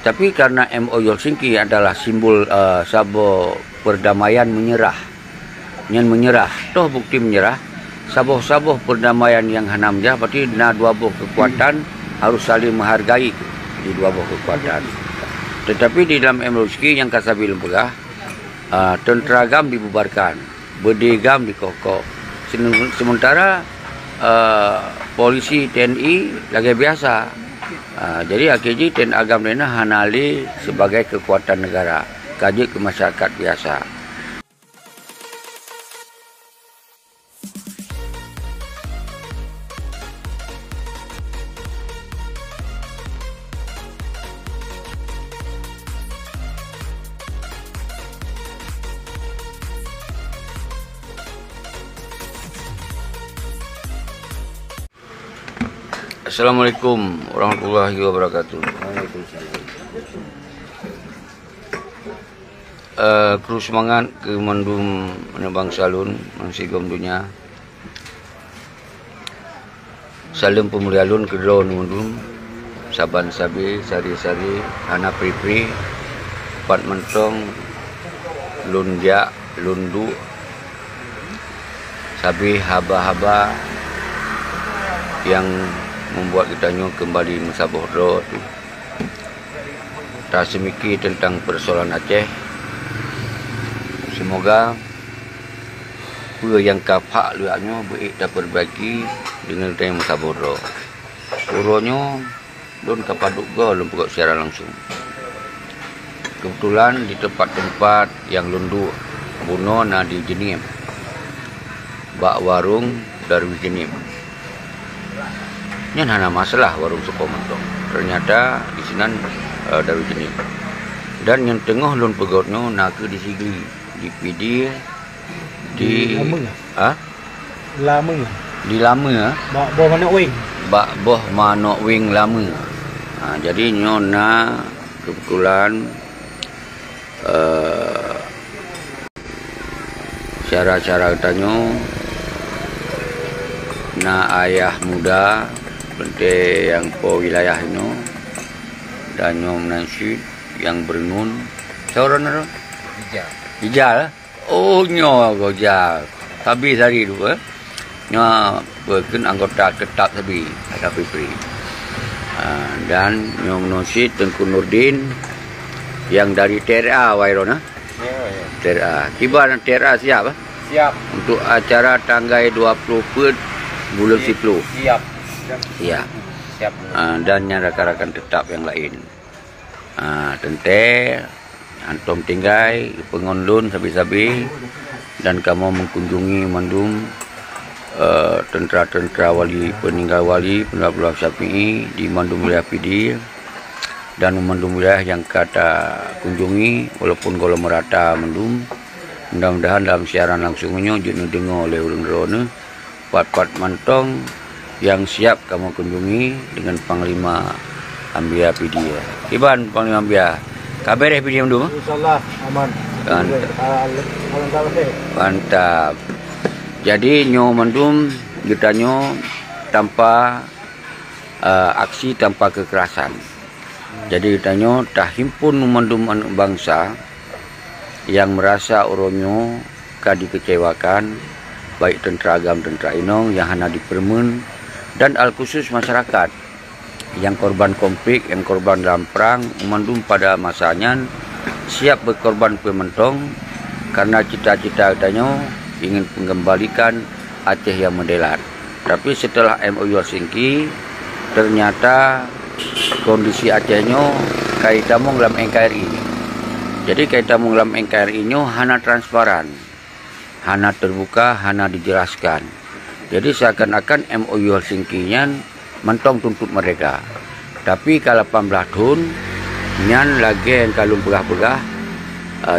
Tapi karena MOU Helsinki adalah simbol sabo perdamaian menyerah. Yang menyerah, toh bukti menyerah. Saboh-saboh perdamaian yang hanam jah, berarti na dua buah kekuatan harus saling menghargai di dua buah kekuatan. Tetapi di dalam MOU Helsinki yang kasabil pegah, tenteragam dibubarkan, berdegam dikokok. Sementara polisi TNI lagi biasa. Jadi akhirnya TNI agam dena hanali sebagai kekuatan negara, kaji ke masyarakat biasa. Assalamualaikum warahmatullahi wabarakatuh. Kru semangat ke mandum menebang salun mangsigom dunia. Salim pemulialun ke drone mandum saban sabi sari-sari hana pri-pri pat mentong lunja lundu sabi haba-haba yang membuat kita kembali mensaboh do tu. Tak semiki tentang persoalan Aceh. Semoga apa yang kapak luaknya baik dapat berbagi dengan kita yang mensaboh do. Uronya don kapaduk go lempuk secara langsung. Kebetulan di tempat-tempat yang lundu buno na di Jenim. Bak warung dari Jenim. Yang hana masalah warung suko mentong. Ternyata di sini dari jenis. Dan yang tengah lun pegotnya nak di Sigli, di PD, di Lama. Di Lama. Bak boh mana wing? Bak boh mana wing Lama. Jadi nyona kebetulan cara-cara tanya na ayah muda bente yang po wilayah ini dan nyom nasyid yang bernun seorang naro hijal gojal tapi hari dua berken anggota tetap tapi ada pipri dan nyom nasyid Tengku Nurdin yang dari TRA Wairona TRA kibar TRA siap untuk acara tanggal 20 bulan 10 Siap. Ya. Dan yang rakan-rakan tetap yang lain. Tente, antum tinggai, pengonlun sabi-sabi dan kamu mengunjungi mandum tentera-tentera wali, peninggal wali, penablah Syafi'i di mandum wilayah PD dan mandum wilayah yang kata kunjungi walaupun kalau merata mandum. Mudah-mudahan dalam siaran langsungnya juga dengar oleh orang-orang part-part mantong yang siap kamu kunjungi dengan Panglima Ambia PD. Iban Panglima Ambia. Kabar PD dulu? Insyaallah aman. Mantap. Jadi nyo mandum kita nyo tanpa aksi tanpa kekerasan. Jadi kita nyo tak himpun mandum anak bangsa yang merasa orangnya dikecewakan, baik tentera agam, tentera inong yang hanya dipermen dan al khusus masyarakat yang korban konflik, yang korban dalam perang, memandum pada masanya siap berkorban pementong karena cita-cita katanya ingin mengembalikan Aceh yang mendelat. Tapi setelah MOU Helsinki ternyata kondisi Acehnya kaitan dalam NKRI. Jadi kaitan dalam NKRI-nya hanya transparan, hanya terbuka, hanya dijelaskan. Jadi seakan-akan MOU Helsinki-nya mentong tuntut mereka. Tapi kalau 18 tahun, nyan lagi yang kalau pegah-pegah,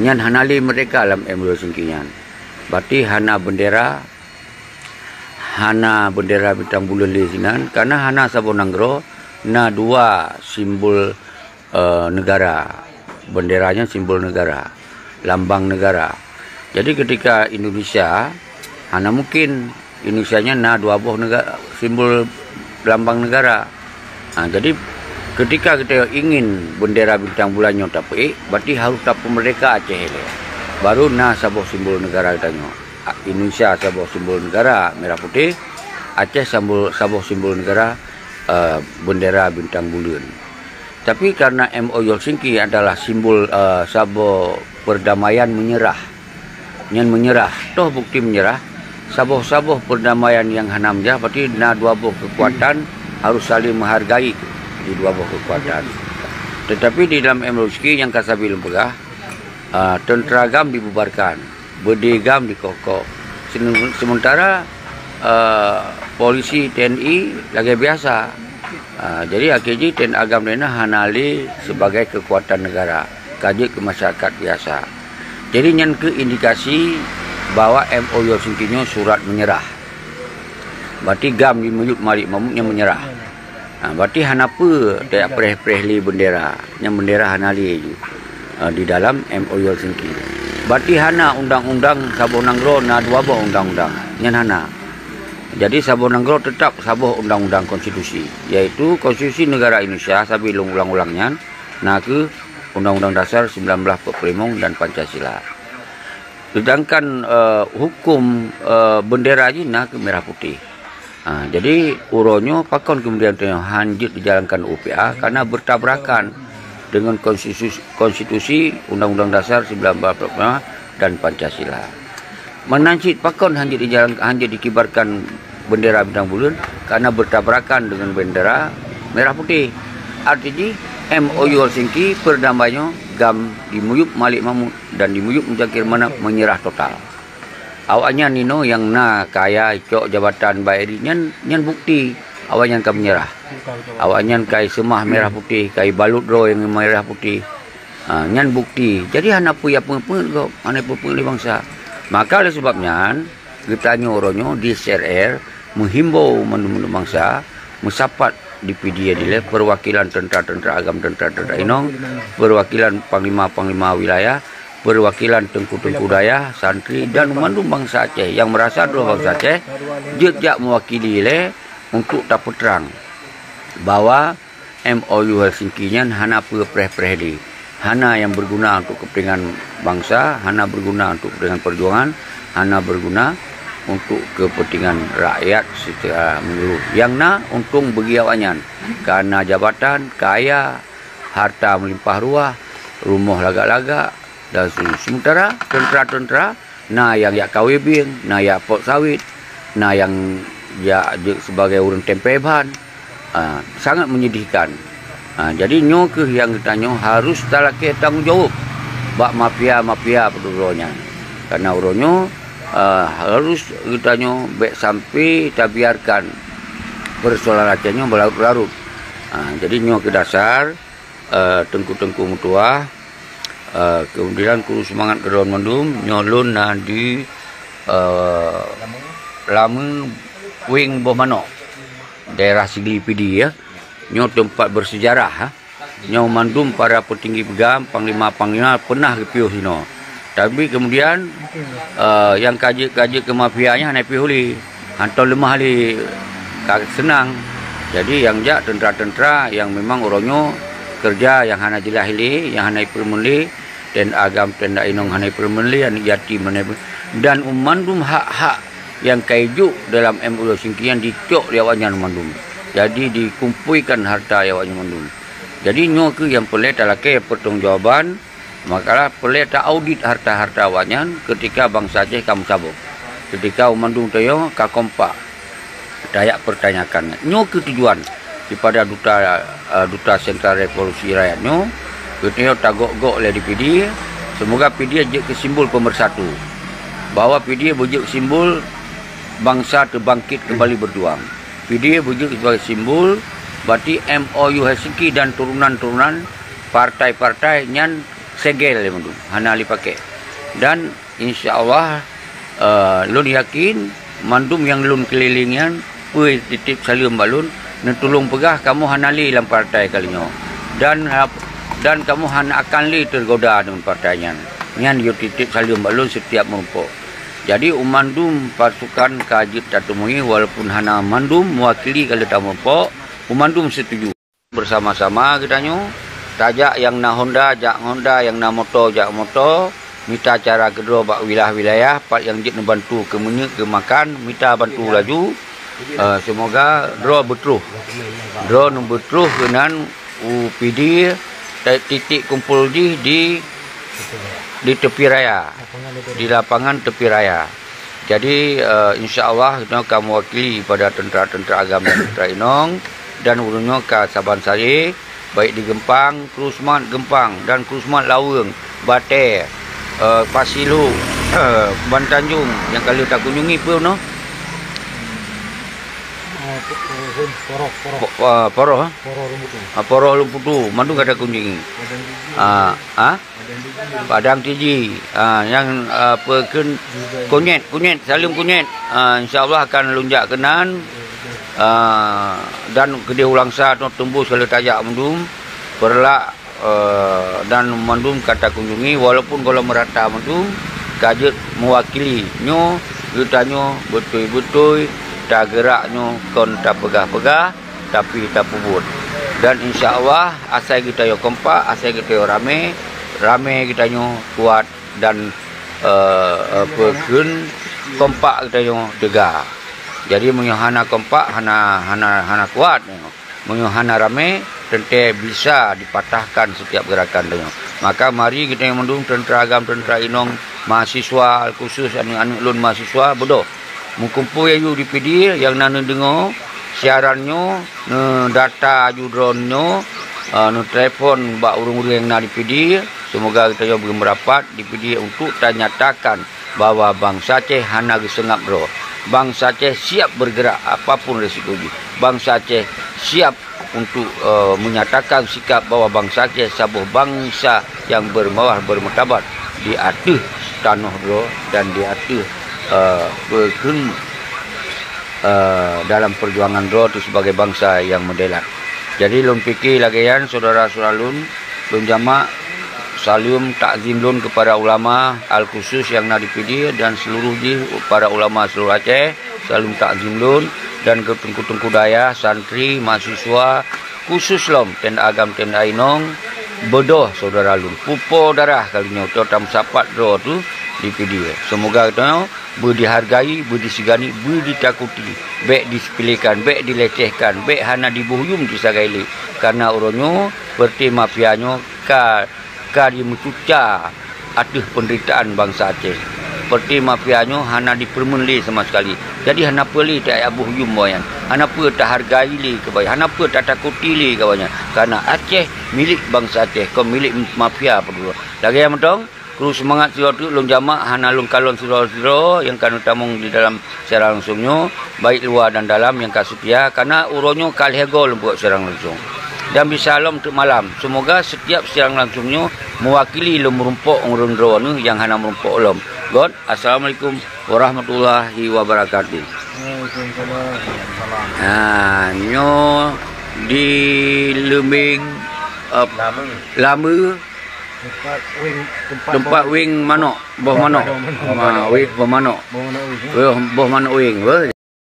nyan hanali mereka dalam MOU Helsinki-nya. Berarti hana bendera bintang bulan di sini, karena hana Sabonanggro, na dua simbol negara. Benderanya simbol negara, lambang negara. Jadi ketika Indonesia, hana mungkin Indonesianya na dua buah negara, simbol lambang negara. Jadi ketika kita ingin bendera bintang bulannya tapi berarti harus tak merdeka Aceh le. Baru nah sebuah simbol negara katanya. Indonesia sebuah simbol negara merah putih, Aceh sebuah simbol negara bendera bintang bulan. Tapi karena MOU Helsinki adalah simbol sebuah perdamaian menyerah. Yang menyerah, toh bukti menyerah. Sabuh-sabuh perdamaian yang hanam je, berarti na dua buah kekuatan harus saling menghargai di dua buah kekuatan. Tetapi di dalam MOU Helsinki yang kasabi lempegah, tentera gam dibubarkan, berdegam dikokok. Sementara polisi TNI lagi biasa. Jadi AKJ TNI Agam Dena hanali sebagai kekuatan negara, kaji ke masyarakat biasa. Jadi yang ke indikasi bahwa MOU Helsinki-nya surat menyerah. Berarti gam di meyut malik mamuknya menyerah. Berarti hanapa tak preh-prehli bendera, yang bendera hanali di dalam MOU Helsinki. Berarti hana undang-undang Sabah Nanggro na dua buah undang-undang, yang hana. Jadi Sabah Nanggro tetap sabah undang-undang konstitusi, yaitu Konstitusi Negara Indonesia sabi ulang-ulangnya na ke Undang-Undang Dasar 1945 dan Pancasila. Sedangkan hukum bendera je na ke merah putih. Jadi uronyo pakon kemudian hanjit dijalankan UPA karena bertabrakan dengan konstitusi Undang-Undang Dasar 1945 dan Pancasila. Menancit pakon hanjit dijalankan, hanjit dikibarkan bendera bintang bulan karena bertabrakan dengan bendera merah putih. Artinya MOU Helsinki perdamaiannya gam dimuyup malik mamut dan dimuyup menjangkir mana menyerah total. Awaknya nino yang na kaya cok jabatan bairi nyan bukti awaknya kan menyerah. Awaknya kai semah merah putih, kai balut ro yang merah putih. Nyan bukti. Jadi hana puya pengepeng kok, hana pengepeng di bangsa. Maka oleh sebabnya getanya oronyo di CRR menghimbau menurut bangsa mesapat di PDA dile perwakilan tentera-tentera agam, tentera-tentera inong, perwakilan panglima-panglima wilayah, perwakilan tengku-tengku daya, santri dan mandum bangsa Aceh yang merasa dua bangsa Aceh jejak mewakili dile untuk dapat terang bahwa MOU Helsinki-nya hana preh-preh hana yang berguna untuk kepentingan bangsa, hana berguna untuk kepentingan perjuangan, hana berguna untuk kepentingan rakyat secara menyeluruh. Yang na untung bagi awaknya karena jabatan, kaya, harta melimpah ruah, rumah lagak-lagak dan sementara tentera-tentera na yang yak kawibing, na yak pot sawit, na yang ya sebagai urang tempe bahan, sangat menyedihkan. Jadi nyo ke yang ditanya harus talake tanggung jawab bak mafia-mafia peduronya. Karena uronyo harus ditanya baik sampai tak biarkan persoalan Acehnya berlarut-larut. Jadi nyo ke dasar tengku-tengku mutua kemudian kuru semangat kedon mandum nyolun na di Lama Wing Bomano daerah Sigli PD ya. Nyo tempat bersejarah nyo mandum para petinggi pegam panglima-panglima pernah ke piuh sino. Tapi kemudian yang kaji kemafianya hanya piuh hantar lemah li senang. Jadi yang jak tentera-tentera yang memang orangnya kerja yang hana jilahili, yang hana permenli dan agam tenda inong hana permenli yang jati dan mandum hak-hak yang kaiju dalam MOU Helsinki yang dicok liawanya mandum. Jadi dikumpuikan harta yang mandum. Jadi nyo ke yang pelai talake pertanggungjawaban, makalah pelai tak audit harta-harta awaknya ketika bangsa Aceh kamu sabuk. Ketika mandum tayo ka kompak. Dayak pertanyakan. Nyo ke tujuan daripada duta Sentral Revolusi Rakyat nyo, ketanya tagok-gok oleh PD. Semoga PD je ke simbol pemersatu. Bahwa PD berjuk simbol bangsa terbangkit kembali berjuang. PD berjuk sebagai simbol berarti MOU Helsinki dan turunan-turunan partai-partai yang segel mandum hana li pakai. Dan insya-Allah lun yakin mandum yang lun kelilingnya puy titip salim balun netulung pegah kamu hana li dalam partai kalinya. Dan kamu hana akan li tergoda dengan partainya. Nyan yo titip salim balun setiap merumpuk. Jadi umandum pasukan kajit tatumui walaupun hana mandum mewakili kalau tak mampu umandum setuju. bersama-sama kita nyu. Tajak yang na Honda, jak Honda, yang na motor, jak motor. Mita cara kedua bak wilayah-wilayah, part yang jit bantu ke menye ke makan, mita bantu laju. Semoga draw betruh. Draw betruh dengan UPD titik kumpul di tepi raya. Di lapangan tepi raya. Jadi insya-Allah kita akan mewakili pada tentera-tentera agama tentera Inong dan urunyo ke Saban Sari, baik di Gempang, Krusmat Gempang dan Krusmat Laweng, Bate, Pasilu, Bantanjung yang kali tak kunjungi pun no. Poroh Lumputu, mandu kada kunjungi. Padang Tiji, yang kunyit, Salim Kunyit, insya-Allah akan lunjak kenan. Dan gede ulangsa tu tembus kalau tajak mendum perlak dan mendum kata kunjungi walaupun kalau merata mendum kajet mewakili nyo getanyo betul-betul tak geraknyo kon tak pegah-pegah tapi tak pubut. Dan insya-Allah asal kita yo kompak, asal kita yo rame kita nyo kuat dan pegun kompak kita yo dega. Jadi menyohana kompak, hana kuat, menyohana rame, tentu bisa dipatahkan setiap gerakan dia. Maka mari kita yang mendung tentera agam, tentera Inong, mahasiswa khusus anak-anak lun mahasiswa bodoh. Mukumpul yang di PD yang nanu dengar siarannya, data drone-nya, telefon bak urung-urung yang nak di PD. Semoga kita yang bermerapat di PD untuk nyatakan bahawa bangsa Aceh hana gesengap bro. Bangsa Aceh siap bergerak apapun resikonya. Bangsa Aceh siap untuk menyatakan sikap bahawa bangsa Aceh sebuah bangsa yang bermawah bermartabat di atas tanah bro dan di atas dalam perjuangan bro itu sebagai bangsa yang moderat. Jadi lun fikir lagian saudara-saudara lun jamaah salim takzim lun kepada ulama al-khusus yang nak dipilih dan seluruh para ulama seluruh Aceh. Salim takzim lun dan ketungku-tungku daya, santri, mahasiswa, khusus lom tenda agam tenda Inong, bodoh saudara lun. Pupo darah kalinya tu tam sapat do tu dipilih. Semoga kita berdihargai, berdisigani, berditakuti, baik disepelekan, baik dilecehkan, baik hana dibuhyum disagaili karena uronyo seperti mafianyo kari mencuca atas penderitaan bangsa Aceh. Seperti mafianyo hana dipermenli sama sekali. Jadi hana peli tak abuh yum boyan. Hana pe tak hargai li kebayan. Hana pe tak takuti li kawannya. Karena Aceh milik bangsa Aceh, kau milik mafia berdua. Lagi yang mentong, kru semangat siro tu lung jamaah hana lung kalon siro yang kanu tamung di dalam secara langsungnya, baik luar dan dalam yang kasetia karena uronyo kalhego buat secara langsung. Dan bisa lom untuk malam. Semoga setiap siang langsungnya mewakili lom merumpuk urun drone yang hana merumpuk lom. God, assalamualaikum warahmatullahi wabarakatuh. Nyo di Lembing lama tempat wing manok, boh manok. Wing boh manok. Boh manok wing.